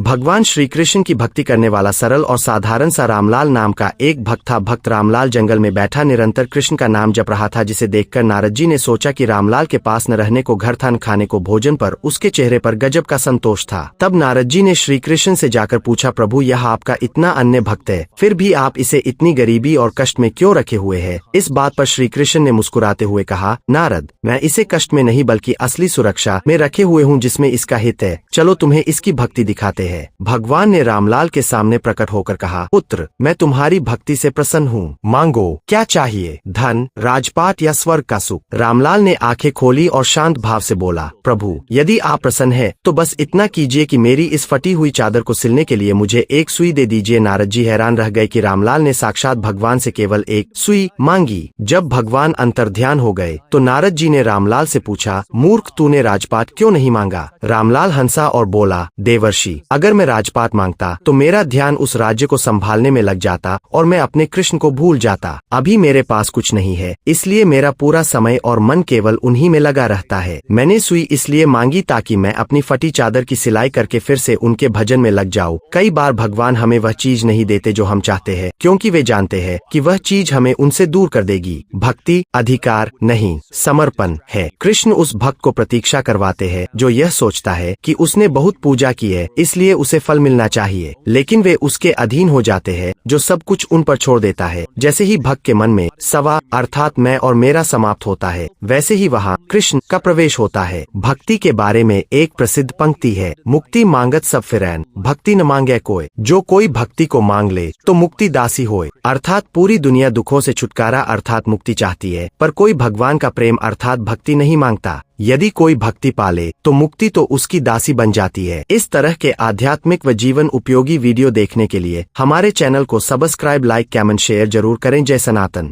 भगवान श्री कृष्ण की भक्ति करने वाला सरल और साधारण सा रामलाल नाम का एक भक्त था। भक्त रामलाल जंगल में बैठा निरंतर कृष्ण का नाम जप रहा था, जिसे देखकर नारद जी ने सोचा कि रामलाल के पास न रहने को घर था न खाने को भोजन, पर उसके चेहरे पर गजब का संतोष था। तब नारद जी ने श्री कृष्ण से जाकर पूछा, प्रभु यह आपका इतना अन्य भक्त है, फिर भी आप इसे इतनी गरीबी और कष्ट में क्यों रखे हुए है? इस बात पर श्री कृष्ण ने मुस्कुराते हुए कहा, नारद मैं इसे कष्ट में नहीं बल्कि असली सुरक्षा में रखे हुए हूँ जिसमें इसका हित है। चलो तुम्हें इसकी भक्ति दिखाते हैं। भगवान ने रामलाल के सामने प्रकट होकर कहा, पुत्र मैं तुम्हारी भक्ति से प्रसन्न हूँ, मांगो क्या चाहिए, धन, राजपाट या स्वर्ग का सुख? रामलाल ने आंखें खोली और शांत भाव से बोला, प्रभु यदि आप प्रसन्न है तो बस इतना कीजिए कि मेरी इस फटी हुई चादर को सिलने के लिए मुझे एक सुई दे दीजिए। नारद जी हैरान रह गए कि रामलाल ने साक्षात भगवान से केवल एक सुई मांगी। जब भगवान अंतर्ध्यान हो गए तो नारद जी ने रामलाल से पूछा, मूर्ख तूने राजपाट क्यों नहीं मांगा? रामलाल हंसा और बोला, देवर्षि अगर मैं राजपाट मांगता तो मेरा ध्यान उस राज्य को संभालने में लग जाता और मैं अपने कृष्ण को भूल जाता। अभी मेरे पास कुछ नहीं है, इसलिए मेरा पूरा समय और मन केवल उन्हीं में लगा रहता है। मैंने सुई इसलिए मांगी ताकि मैं अपनी फटी चादर की सिलाई करके फिर से उनके भजन में लग जाऊं। कई बार भगवान हमें वह चीज नहीं देते जो हम चाहते हैं, क्योंकि वे जानते हैं कि वह चीज हमें उनसे दूर कर देगी। भक्ति अधिकार नहीं, समर्पण है। कृष्ण उस भक्त को प्रतीक्षा करवाते हैं जो यह सोचता है कि उसने बहुत पूजा की है इसलिए उसे फल मिलना चाहिए, लेकिन वे उसके अधीन हो जाते हैं जो सब कुछ उन पर छोड़ देता है। जैसे ही भक्त के मन में सवा अर्थात मैं और मेरा समाप्त होता है, वैसे ही वहाँ कृष्ण का प्रवेश होता है। भक्ति के बारे में एक प्रसिद्ध पंक्ति है, मुक्ति मांगत सब फिरैन, भक्ति न मांगे कोई। जो कोई भक्ति को मांग ले तो मुक्ति दासी होए। अर्थात पूरी दुनिया दुखों से छुटकारा अर्थात मुक्ति चाहती है, पर कोई भगवान का प्रेम अर्थात भक्ति नहीं मांगता। यदि कोई भक्ति पाले तो मुक्ति तो उसकी दासी बन जाती है। इस तरह के आध्यात्मिक व जीवन उपयोगी वीडियो देखने के लिए हमारे चैनल को सब्सक्राइब, लाइक, कमेंट, शेयर जरूर करें। जय सनातन।